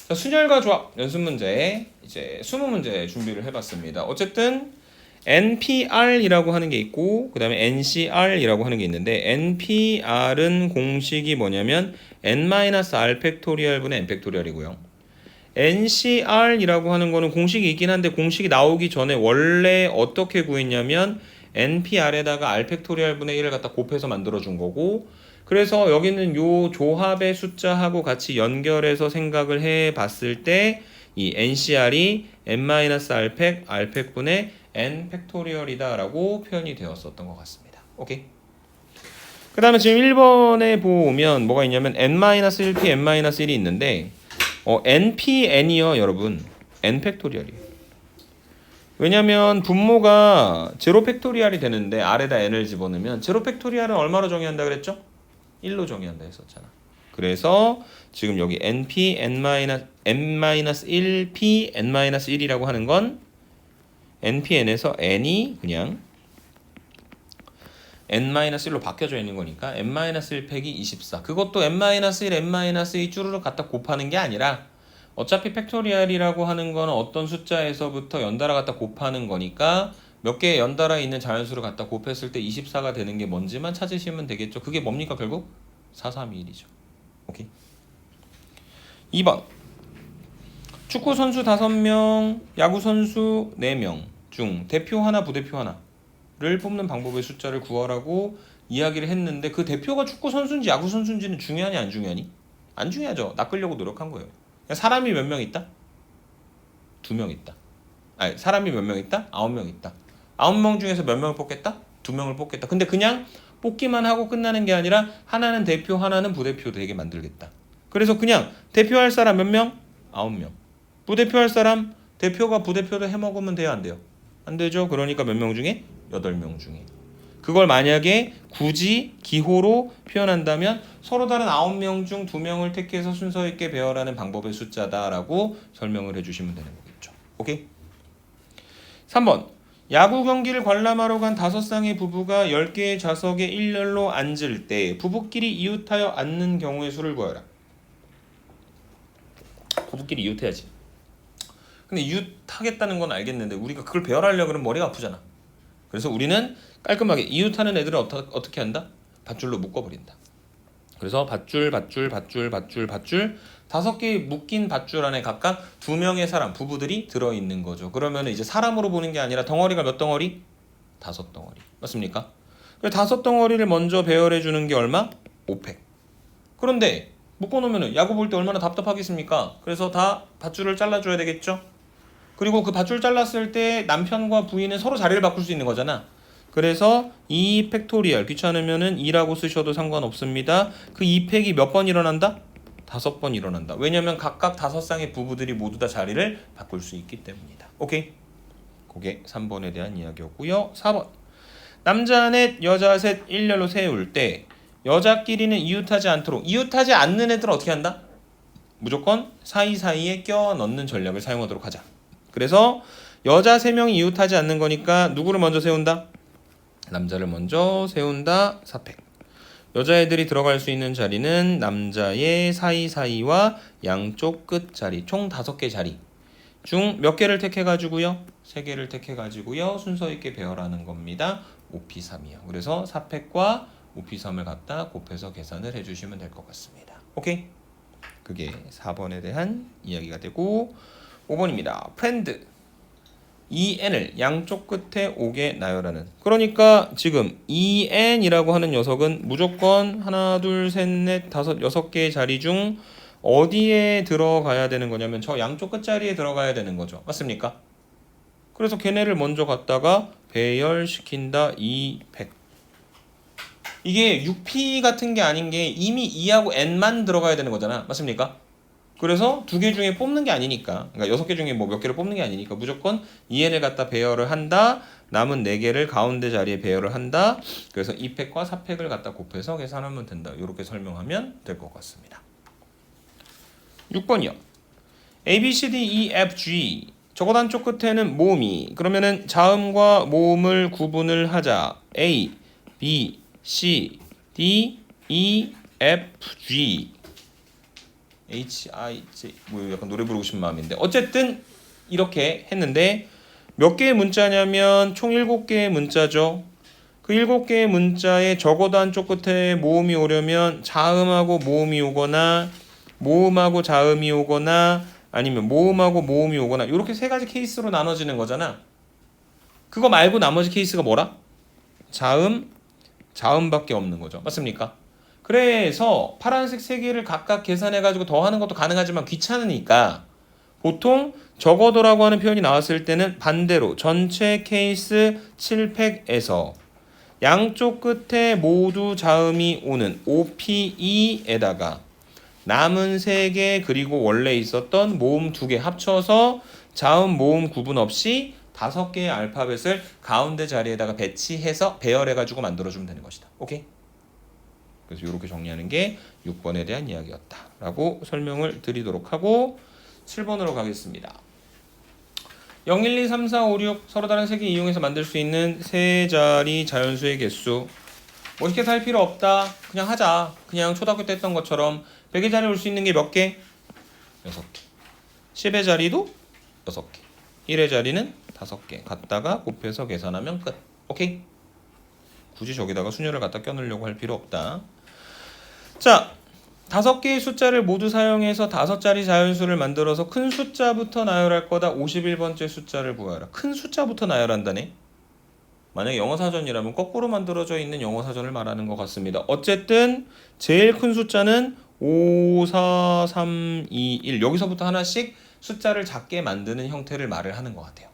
자, 순열과 조합 연습 문제 이제 20문제 준비를 해봤습니다. 어쨌든 NPR이라고 하는 게 있고 그 다음에 NCR이라고 하는 게 있는데 NPR은 공식이 뭐냐면 N-R 팩토리얼 분의 N 팩토리얼이고요. NCR이라고 하는 거는 공식이 있긴 한데 공식이 나오기 전에 원래 어떻게 구했냐면 NPR에다가 R 팩토리얼 분의 1을 갖다 곱해서 만들어준 거고, 그래서 여기는 요 조합의 숫자하고 같이 연결해서 생각을 해 봤을 때 이 NCR이 N-R팩 R팩분의 N 팩토리얼이다 라고 표현이 되었었던 것 같습니다. 오케이. 그 다음에 지금 1번에 보면 뭐가 있냐면 N-1P, N-1이 있는데 NPN이요 여러분. N 팩토리얼이에요. 왜냐면 분모가 제로 팩토리얼이 되는데 R에다 N을 집어넣으면 제로 팩토리얼은 얼마로 정의한다 그랬죠? 1로 정의한다 했었잖아. 그래서 지금 여기 NP, N-1P, N-1이라고 하는 건 NPN에서 N이 그냥 N-1로 바뀌어져 있는 거니까 N-1 팩이 24. 그것도 N-1, N-2 쭈르륵 갖다 곱하는 게 아니라 어차피 팩토리얼이라고 하는 거는 어떤 숫자에서부터 연달아 갖다 곱하는 거니까 몇 개 연달아 있는 자연수를 갖다 곱했을 때 24가 되는 게 뭔지만 찾으시면 되겠죠. 그게 뭡니까 결국? 431이죠. 오케이. 2번. 축구 선수 5명, 야구 선수 4명 중 대표 하나, 부대표 하나를 뽑는 방법의 숫자를 구하라고 이야기를 했는데 그 대표가 축구 선수인지 야구 선수인지는 중요하니 안 중요하니? 안 중요하죠. 낚으려고 노력한 거예요. 사람이 몇 명 있다? 2명 있다. 아니, 사람이 몇 명 있다? 9명 있다. 9명 중에서 몇 명을 뽑겠다? 2명을 뽑겠다. 근데 그냥 뽑기만 하고 끝나는 게 아니라 하나는 대표, 하나는 부대표 되게 만들겠다. 그래서 그냥 대표할 사람 몇 명? 9명. 부대표할 사람 대표가 부대표도 해먹으면 돼요, 안 돼요? 안 되죠. 그러니까 몇 명 중에? 8명 중에. 그걸 만약에 굳이 기호로 표현한다면 서로 다른 9명 중 2명을 택해서 순서 있게 배열하는 방법의 숫자다라고 설명을 해주시면 되는 거겠죠. 오케이? 3번. 야구 경기를 관람하러 간 5쌍의 부부가 10개의 좌석에 일렬로 앉을 때 부부끼리 이웃하여 앉는 경우의 수를 구하라. 부부끼리 이웃해야지. 근데 이웃하겠다는 건 알겠는데 우리가 그걸 배열하려고 그러면 머리가 아프잖아. 그래서 우리는 깔끔하게 이웃하는 애들은 어떻게 한다? 밧줄로 묶어버린다. 그래서 밧줄 5개의 묶인 밧줄 안에 각각 2명의 사람, 부부들이 들어있는 거죠. 그러면 이제 사람으로 보는 게 아니라 덩어리가 몇 덩어리? 5덩어리. 맞습니까? 5덩어리를 먼저 배열해 주는 게 얼마? 5팩. 그런데 묶어놓으면 야구 볼 때 얼마나 답답하겠습니까? 그래서 다 밧줄을 잘라줘야 되겠죠? 그리고 그 밧줄 잘랐을 때 남편과 부인은 서로 자리를 바꿀 수 있는 거잖아. 그래서 2 팩토리얼 귀찮으면은 2라고 쓰셔도 상관없습니다. 그 2팩이 몇 번 일어난다? 5번 일어난다. 왜냐면 각각 5쌍의 부부들이 모두 다 자리를 바꿀 수 있기 때문이다. 오케이? 그게 3번에 대한 이야기였고요. 4번. 남자 넷, 여자 셋 일렬로 세울 때 여자끼리는 이웃하지 않도록, 이웃하지 않는 애들은 어떻게 한다? 무조건 사이사이에 껴 넣는 전략을 사용하도록 하자. 그래서 여자 3명이 이웃하지 않는 거니까 누구를 먼저 세운다? 남자를 먼저 세운다. 4팩. 여자애들이 들어갈 수 있는 자리는 남자의 사이사이와 양쪽 끝 자리, 총 5개 자리 중 몇 개를 택해가지고요? 3개를 택해가지고요. 순서 있게 배열하는 겁니다. 5P3이요. 그래서 4팩과 5P3을 갖다 곱해서 계산을 해주시면 될 것 같습니다. 오케이? 그게 4번에 대한 이야기가 되고, 5번입니다. 프렌드. EN을 양쪽 끝에 오게 나열하는. 그러니까 지금 EN이라고 하는 녀석은 무조건 하나, 둘, 셋, 넷, 다섯, 6개의 자리 중 어디에 들어가야 되는 거냐면 저 양쪽 끝자리에 들어가야 되는 거죠. 맞습니까? 그래서 걔네를 먼저 갖다가 배열시킨다. 2팩. 이게 6P 같은 게 아닌 게 이미 E하고 N만 들어가야 되는 거잖아. 맞습니까? 그래서 2개 중에 뽑는 게 아니니까, 그러니까 6개 중에 뭐 몇 개를 뽑는 게 아니니까 무조건 EN을 갖다 배열을 한다. 남은 4개를 가운데 자리에 배열을 한다. 그래서 2팩과 4팩을 갖다 곱해서 계산하면 된다. 이렇게 설명하면 될 것 같습니다. 6번이요. A, B, C, D, E, F, G. 저것 한쪽 끝에는 모음이. 그러면은 자음과 모음을 구분을 하자. A, B, C, D, E, F, G. HIJ 뭐 약간 노래 부르고 싶은 마음인데 어쨌든 이렇게 했는데 몇 개의 문자냐면 총 7개의 문자죠. 그 7개의 문자에 적어도 한쪽 끝에 모음이 오려면 자음하고 모음이 오거나 모음하고 자음이 오거나 아니면 모음하고 모음이 오거나 이렇게 세 가지 케이스로 나눠지는 거잖아. 그거 말고 나머지 케이스가 뭐라? 자음밖에 없는 거죠. 맞습니까? 그래서 파란색 세 개를 각각 계산해가지고 더하는 것도 가능하지만 귀찮으니까 보통 적어도라고 하는 표현이 나왔을 때는 반대로 전체 케이스 7팩에서 양쪽 끝에 모두 자음이 오는 OPE에다가 남은 3개 그리고 원래 있었던 모음 2개 합쳐서 자음 모음 구분 없이 5개의 알파벳을 가운데 자리에다가 배치해서 배열해가지고 만들어주면 되는 것이다. 오케이? 그래서 이렇게 정리하는 게 6번에 대한 이야기였다라고 설명을 드리도록 하고 7번으로 가겠습니다. 0, 1, 2, 3, 4, 5, 6 서로 다른 색을 이용해서 만들 수 있는 세 자리 자연수의 개수. 멋있게 살 필요 없다. 그냥 하자. 그냥 초등학교 때 했던 것처럼 100의 자리 올 수 있는 게 몇 개? 6개. 10의 자리도 6개. 1의 자리는 5개. 갖다가 곱해서 계산하면 끝. 오케이? 굳이 저기다가 수녀를 갖다 껴넣으려고 할 필요 없다. 자, 5개의 숫자를 모두 사용해서 5자리 자연수를 만들어서 큰 숫자부터 나열할 거다. 51번째 숫자를 구하라. 큰 숫자부터 나열한다네. 만약에 영어사전이라면 거꾸로 만들어져 있는 영어사전을 말하는 것 같습니다. 어쨌든 제일 큰 숫자는 5, 4, 3, 2, 1 여기서부터 하나씩 숫자를 작게 만드는 형태를 말을 하는 것 같아요.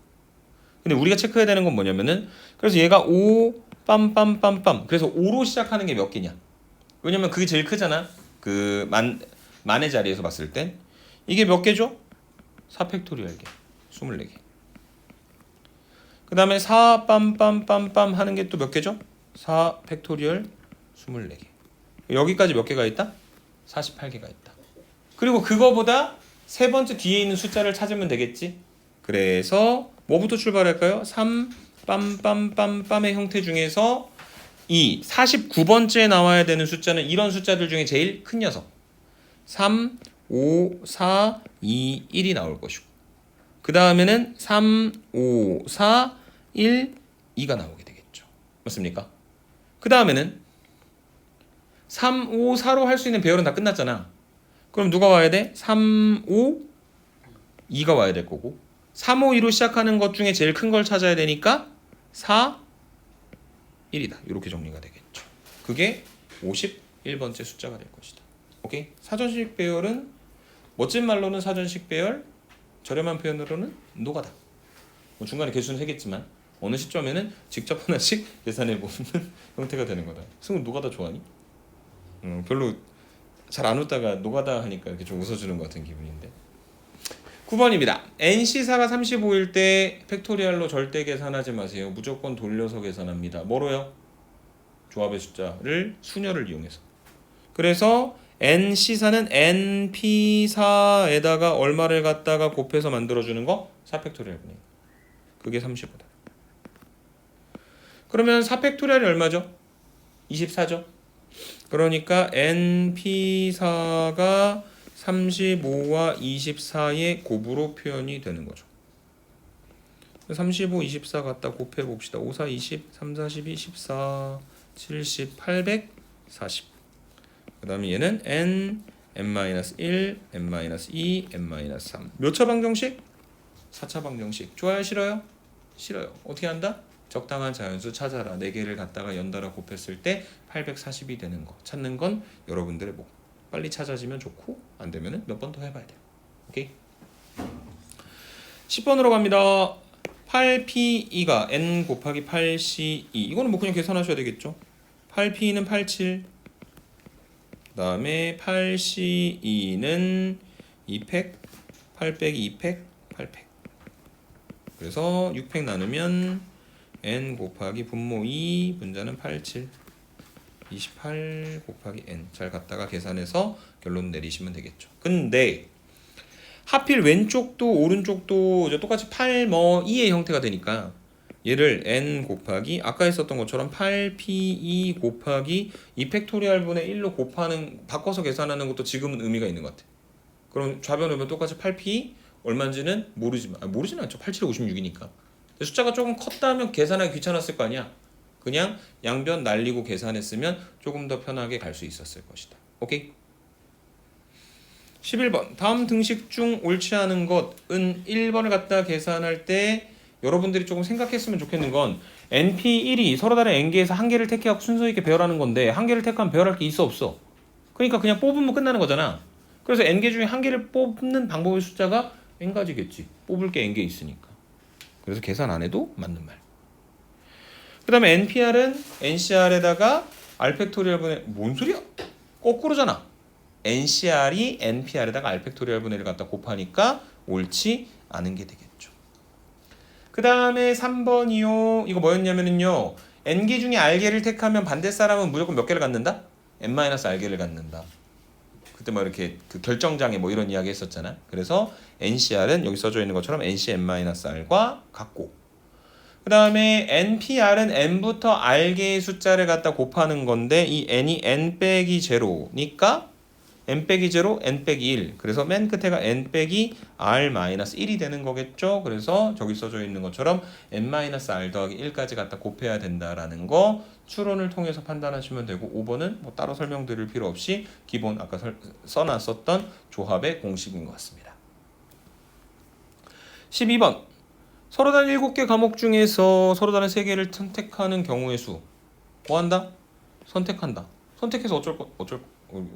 근데 우리가 체크해야 되는 건 뭐냐면은 그래서 얘가 5, 빰빰빰빰 그래서 5로 시작하는 게 몇 개냐. 왜냐면 그게 제일 크잖아. 그 만의 자리에서 봤을 땐 이게 몇 개죠? 4팩토리얼 개 24개. 그 다음에 4 빰빰빰빰 하는 게 또 몇 개죠? 4팩토리얼 24개. 여기까지 몇 개가 있다? 48개가 있다. 그리고 그거보다 세 번째 뒤에 있는 숫자를 찾으면 되겠지. 그래서 뭐부터 출발할까요? 3 빰빰빰빰의 형태 중에서 이 49번째에 나와야 되는 숫자는 이런 숫자들 중에 제일 큰 녀석 3, 5, 4, 2, 1이 나올 것이고 그 다음에는 3, 5, 4, 1, 2가 나오게 되겠죠. 맞습니까? 그 다음에는 3, 5, 4로 할 수 있는 배열은 다 끝났잖아. 그럼 누가 와야 돼? 3, 5, 2가 와야 될 거고 3, 5, 2로 시작하는 것 중에 제일 큰 걸 찾아야 되니까 4, 1이다. 이렇게 정리가 되겠죠. 그게 51번째 숫자가 될 것이다. 오케이? 사전식 배열은 멋진 말로는 사전식 배열, 저렴한 표현으로는 노가다. 뭐 중간에 개수는 세겠지만 어느 시점에는 직접 하나씩 계산해보는 형태가 되는 거다. 승우 노가다 좋아하니? 별로 잘 안 웃다가 노가다 하니까 이렇게 좀 웃어주는 것 같은 기분인데. 9번입니다. NC사가 35일 때 팩토리얼로 절대 계산하지 마세요. 무조건 돌려서 계산합니다. 뭐로요? 조합의 숫자를 수녀를 이용해서. 그래서 NC사는 NP사에다가 얼마를 갖다가 곱해서 만들어주는 거? 4팩토리얼분의 그게 35다. 그러면 4팩토리얼이 얼마죠? 24죠? 그러니까 NP사가 35와 24의 곱으로 표현이 되는 거죠. 35, 24 갖다 곱해 봅시다. 5, 4, 20, 3, 4, 12, 14, 70, 840. 그 다음에 얘는 n, n-1, n-2, n-3. 몇 차 방정식? 4차 방정식. 좋아요? 싫어요? 싫어요. 어떻게 한다? 적당한 자연수 찾아라. 4개를 갖다가 연달아 곱했을 때 840이 되는 거. 찾는 건 여러분들의 목. 빨리 찾아지면 좋고 안 되면은 몇 번 더 해봐야 돼요. 오케이? 10번으로 갑니다. 8P2가 N 곱하기 8C2 이거는 뭐 그냥 계산하셔야 되겠죠. 8P2는 87 그 다음에 8C2는 2팩 8 빼기 2팩 8팩 그래서 6팩 나누면 N 곱하기 분모 2 분자는 87 28 곱하기 N 잘 갖다가 계산해서 결론 내리시면 되겠죠. 근데 하필 왼쪽도 오른쪽도 이제 똑같이 8 뭐 2의 형태가 되니까 얘를 n 곱하기 아까 했었던 것처럼 8p2 곱하기 2팩토리얼 분의 1로 곱하는 바꿔서 계산하는 것도 지금은 의미가 있는 것 같아. 그럼 좌변 우변 똑같이 8p 얼마인지는 모르지는 않죠. 87에 56이니까. 숫자가 조금 컸다면 계산하기 귀찮았을 거 아니야. 그냥 양변 날리고 계산했으면 조금 더 편하게 갈 수 있었을 것이다. 오케이? 11번. 다음 등식 중 옳지 않은 것은 1번을 갖다 계산할 때 여러분들이 조금 생각했으면 좋겠는 건 NP1이 서로 다른 N개에서 한 개를 택해갖고 순서 있게 배열하는 건데 한 개를 택하면 배열할 게 있어 없어? 그러니까 그냥 뽑으면 끝나는 거잖아. 그래서 N개 중에 한 개를 뽑는 방법의 숫자가 N가지겠지. 뽑을 게 N개 있으니까. 그래서 계산 안 해도 맞는 말. 그 다음에 NPR은 NCR에다가 R팩토리얼 분의 뭔 소리야? 거꾸로잖아. NCR이 NPR에다가 R팩토리얼 분의를 갖다 곱하니까 옳지 않은 게 되겠죠. 그 다음에 3번이요. 이거 뭐였냐면요. N개 중에 R개를 택하면 반대 사람은 무조건 몇 개를 갖는다? N-R개를 갖는다. 그때 뭐 이렇게 그 결정장애 뭐 이런 이야기 했었잖아. 그래서 NCR은 여기 써져 있는 것처럼 NC N-R과 같고, 그 다음에 NPR은 N부터 R개의 숫자를 갖다 곱하는 건데 이 N이 N 빼기 제로니까 N 빼기 제로, N 빼기 1. 그래서 맨 끝에가 N 빼기 R 마이너스 1이 되는 거겠죠. 그래서 저기 써져 있는 것처럼 N 마이너스 R 더하기 1까지 갖다 곱해야 된다라는 거 추론을 통해서 판단하시면 되고, 5번은 뭐 따로 설명드릴 필요 없이 기본 아까 써놨었던 조합의 공식인 것 같습니다. 12번. 서로 다른 7개 과목 중에서 서로 다른 3개를 선택하는 경우의 수. 뭐 한다? 선택한다. 선택해서 어쩔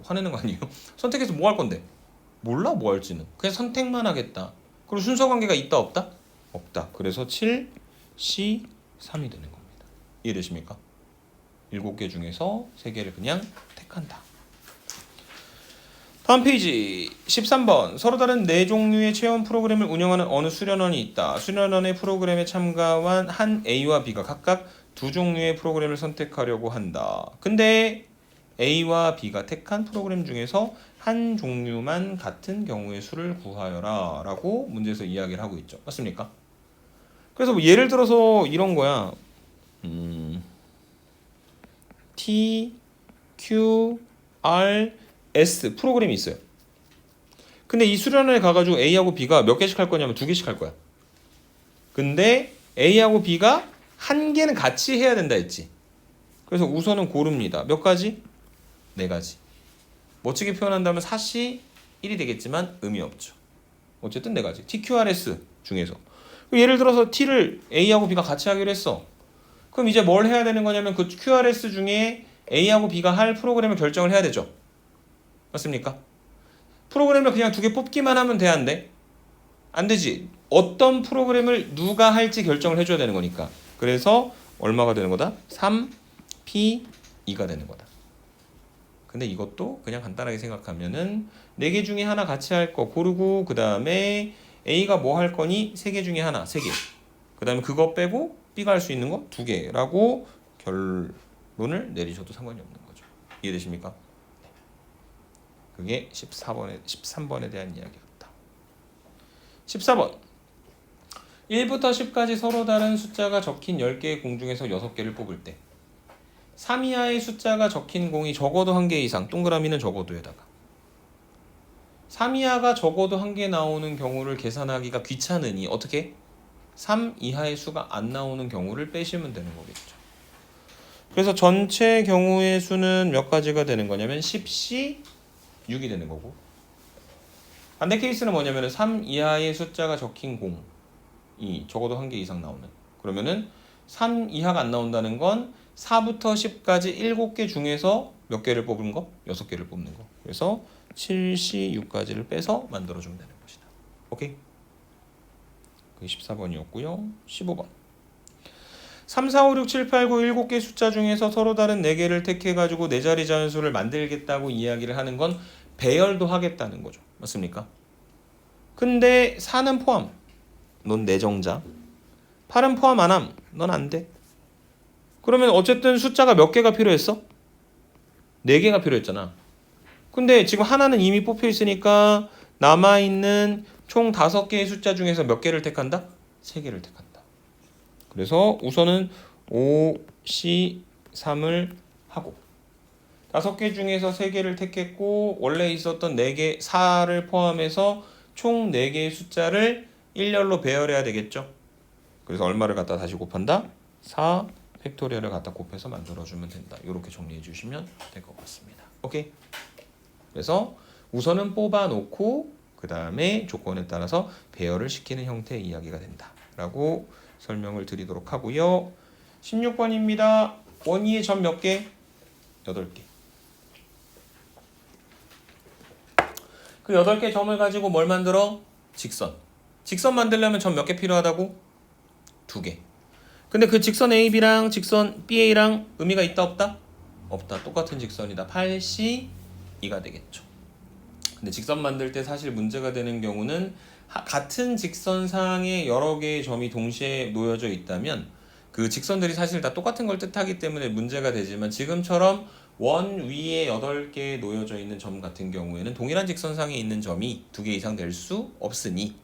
화내는 거 아니에요? 선택해서 뭐 할 건데? 몰라 뭐 할지는. 그냥 선택만 하겠다. 그리고 순서 관계가 있다 없다? 없다. 그래서 7, C, 3이 되는 겁니다. 이해되십니까? 7개 중에서 3개를 그냥 택한다. 다음 페이지 13번. 서로 다른 4종류의 체험 프로그램을 운영하는 어느 수련원이 있다. 수련원의 프로그램에 참가한 한 A와 B가 각각 2종류의 프로그램을 선택하려고 한다. 근데 A와 B가 택한 프로그램 중에서 한 종류만 같은 경우의 수를 구하여라 라고 문제에서 이야기를 하고 있죠. 맞습니까? 그래서 뭐 예를 들어서 이런 거야. T, Q, R, S 프로그램이 있어요. 근데 이 수련회에 가가지고 A하고 B가 몇 개씩 할 거냐면 2개씩 할 거야. 근데 A하고 B가 한 개는 같이 해야 된다 했지. 그래서 우선은 고릅니다. 몇 가지? 4가지. 멋지게 표현한다면 사시 1이 되겠지만 의미 없죠. 어쨌든 4가지. TQRS 중에서. 예를 들어서 T를 A하고 B가 같이 하기로 했어. 그럼 이제 뭘 해야 되는 거냐면 그 QRS 중에 A하고 B가 할 프로그램을 결정을 해야 되죠. 맞습니까? 프로그램을 그냥 2개 뽑기만 하면 돼, 안 돼? 안 되지. 어떤 프로그램을 누가 할지 결정을 해줘야 되는 거니까. 그래서 얼마가 되는 거다? 3P2가 되는 거다. 근데 이것도 그냥 간단하게 생각하면은 4개 중에 하나 같이 할 거 고르고, 그 다음에 A가 뭐 할 거니? 3개 중에 하나, 3개. 그 다음에 그거 빼고 B가 할 수 있는 거 2개라고 결론을 내리셔도 상관이 없는 거죠. 이해되십니까? 그게 13번에 대한 이야기였다. 14번. 1부터 10까지 서로 다른 숫자가 적힌 10개의 공 중에서 6개를 뽑을 때 3 이하의 숫자가 적힌 공이 적어도 1개 이상, 동그라미는 적어도에다가 3 이하가 적어도 1개 나오는 경우를 계산하기가 귀찮으니 어떻게? 3 이하의 수가 안 나오는 경우를 빼시면 되는 거겠죠. 그래서 전체 경우의 수는 몇 가지가 되는 거냐면 10C 6이 되는 거고, 반대 케이스는 뭐냐면 3 이하의 숫자가 적힌 공이 적어도 1개 이상 나오는, 그러면은 3 이하가 안 나온다는 건 4부터 10까지 7개 중에서 몇 개를 뽑은 거? 6개를 뽑는 거. 그래서 7C 6까지를 빼서 만들어주면 되는 것이다. 오케이? 그게 14번이었고요. 15번. 3, 4, 5, 6, 7, 8, 9, 7개 숫자 중에서 서로 다른 4개를 택해가지고 4자리 자연수를 만들겠다고 이야기를 하는 건 배열도 하겠다는 거죠. 맞습니까? 근데 4는 포함. 넌 내정자. 8은 포함 안 함. 넌 안 돼. 그러면 어쨌든 숫자가 몇 개가 필요했어? 4개가 필요했잖아. 근데 지금 하나는 이미 뽑혀 있으니까 남아있는 총 5개의 숫자 중에서 몇 개를 택한다? 3개를 택한다. 그래서 우선은 5, C, 3을 하고, 5개 중에서 3개를 택했고 원래 있었던 4개, 4를 포함해서 총 4개의 숫자를 일렬로 배열해야 되겠죠. 그래서 얼마를 갖다 다시 곱한다? 4 팩토리얼을 갖다 곱해서 만들어주면 된다. 이렇게 정리해 주시면 될 것 같습니다. 오케이? 그래서 우선은 뽑아놓고 그 다음에 조건에 따라서 배열을 시키는 형태의 이야기가 된다 라고 설명을 드리도록 하고요. 16번입니다. 원위의 점 몇 개? 8개. 그 8개 점을 가지고 뭘 만들어? 직선. 직선 만들려면 점 몇 개 필요하다고? 2개. 근데 그 직선 AB랑 직선 BA랑 의미가 있다 없다? 없다. 똑같은 직선이다. 8C2가 되겠죠. 근데 직선 만들 때 사실 문제가 되는 경우는 같은 직선상에 여러 개의 점이 동시에 놓여져 있다면 그 직선들이 사실 다 똑같은 걸 뜻하기 때문에 문제가 되지만 지금처럼 원 위에 8개 놓여져 있는 점 같은 경우에는 동일한 직선상에 있는 점이 2개 이상 될 수 없으니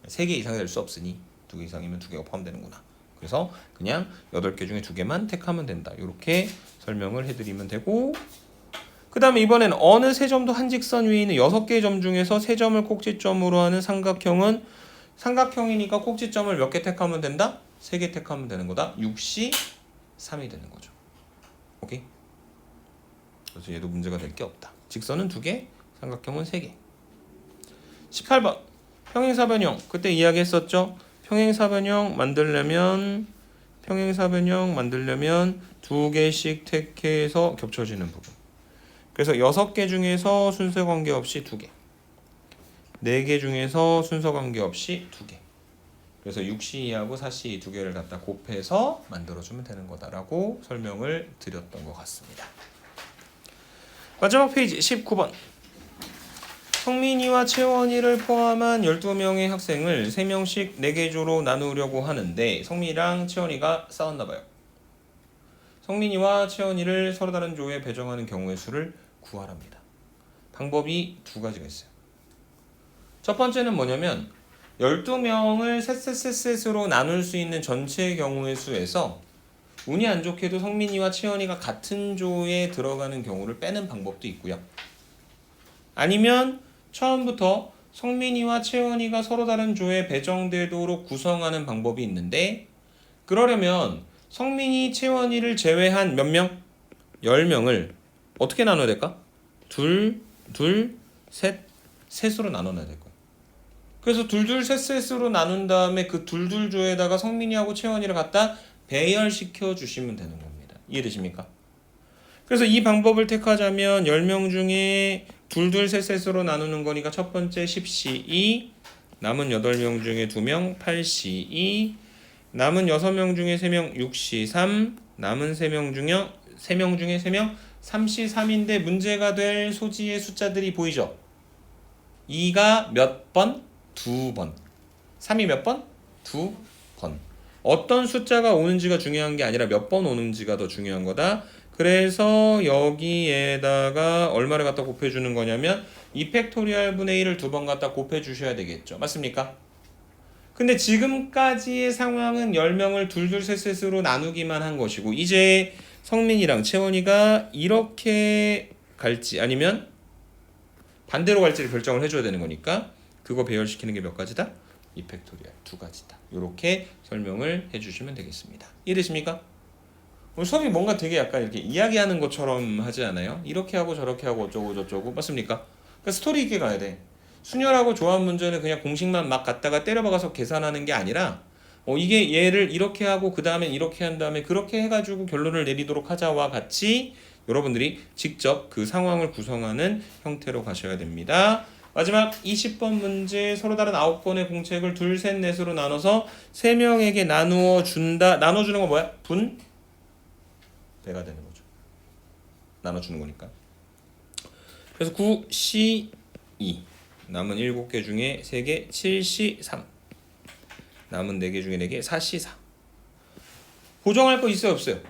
3개 이상 될 수 없으니 2개 이상이면 2개가 포함되는구나. 그래서 그냥 8개 중에 2개만 택하면 된다. 이렇게 설명을 해드리면 되고 그 다음에 이번엔 어느 세 점도 한 직선 위에 있는 6개의 점 중에서 3점을 꼭지점으로 하는 삼각형은 삼각형이니까 꼭지점을 몇 개 택하면 된다? 3개 택하면 되는 거다. 6C 3이 되는 거죠. 오케이? 그래서 얘도 문제가 될 게 없다. 직선은 2개, 삼각형은 3개. 18번 평행사변형. 그때 이야기했었죠. 평행사변형 만들려면 2개씩 택해서 겹쳐지는 부분. 그래서 6개 중에서 순서 관계없이 2개, 4개 중에서 순서 관계없이 2개. 그래서 6C2하고 4C2 2개를 갖다 곱해서 만들어주면 되는 거다라고 설명을 드렸던 것 같습니다. 마지막 페이지 19번. 성민이와 채원이를 포함한 12명의 학생을 3명씩 4개 조로 나누려고 하는데 성민이랑 채원이가 싸웠나 봐요. 성민이와 채원이를 서로 다른 조에 배정하는 경우의 수를 구하랍니다. 방법이 2가지가 있어요. 첫 번째는 뭐냐면 12명을 셋으로 나눌 수 있는 전체 경우의 수에서 운이 안 좋게도 성민이와 채원이가 같은 조에 들어가는 경우를 빼는 방법도 있고요. 아니면 처음부터 성민이와 채원이가 서로 다른 조에 배정되도록 구성하는 방법이 있는데 그러려면 성민이, 채원이를 제외한 몇 명? 10명을 어떻게 나눠야 될까? 셋으로 나눠야 될 거예요. 그래서 셋으로 나눈 다음에 그 조에다가 성민이하고 채원이를 갖다 배열시켜 주시면 되는 겁니다. 이해되십니까? 그래서 이 방법을 택하자면 10명 중에 셋으로 나누는 거니까 첫 번째 10C2, 남은 8명 중에 2명 8C2, 남은 6명 중에 3명 6C3, 남은 3명 중에 3명 3C3인데 문제가 될 소지의 숫자들이 보이죠? 2가 몇 번? 2번. 3이 몇 번? 2번. 어떤 숫자가 오는지가 중요한 게 아니라 몇 번 오는지가 더 중요한 거다. 그래서 여기에다가 얼마를 갖다 곱해주는 거냐면 2팩토리얼 분의 1을 2번 갖다 곱해주셔야 되겠죠. 맞습니까? 근데 지금까지의 상황은 10명을 셋으로 나누기만 한 것이고 이제 성민이랑 채원이가 이렇게 갈지 아니면 반대로 갈지를 결정을 해줘야 되는 거니까 그거 배열시키는 게 몇 가지다? 2팩토리얼 2가지다. 이렇게 설명을 해주시면 되겠습니다. 이해되십니까? 오늘 수업이 뭔가 되게 약간 이렇게 이야기하는 것처럼 하지 않아요? 이렇게 하고 저렇게 하고 어쩌고 저쩌고 맞습니까? 그러니까 스토리 있게 가야 돼. 순열하고 조합 문제는 그냥 공식만 막 갖다가 때려박아서 계산하는 게 아니라 이게 얘를 이렇게 하고 그 다음에 이렇게 한 다음에 그렇게 해가지고 결론을 내리도록 하자와 같이 여러분들이 직접 그 상황을 구성하는 형태로 가셔야 됩니다. 마지막 20번 문제 서로 다른 9건의 공책을 넷으로 나눠서 3명에게 나누어 준다. 나눠주는 건 뭐야? 분배가 되는 거죠. 나눠주는 거니까. 그래서 9C2 남은 7개 중에 3개 7C3 남은 4개 중에 4개 4C4 보정할 거 있어요 없어요?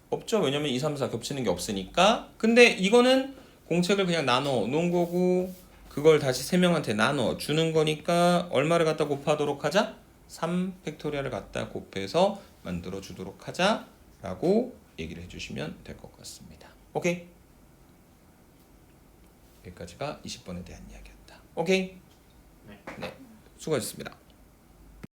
없죠. 왜냐면 2, 3, 4 겹치는 게 없으니까. 근데 이거는 공책을 그냥 나눠 놓은 거고 그걸 다시 3명한테 나눠 주는 거니까 얼마를 갖다 곱하도록 하자? 3팩토리얼을 갖다 곱해서 만들어 주도록 하자 라고 얘기를 해주시면 될 것 같습니다. 오케이? 여기까지가 20번에 대한 이야기였다. 오케이? 네. 수고하셨습니다.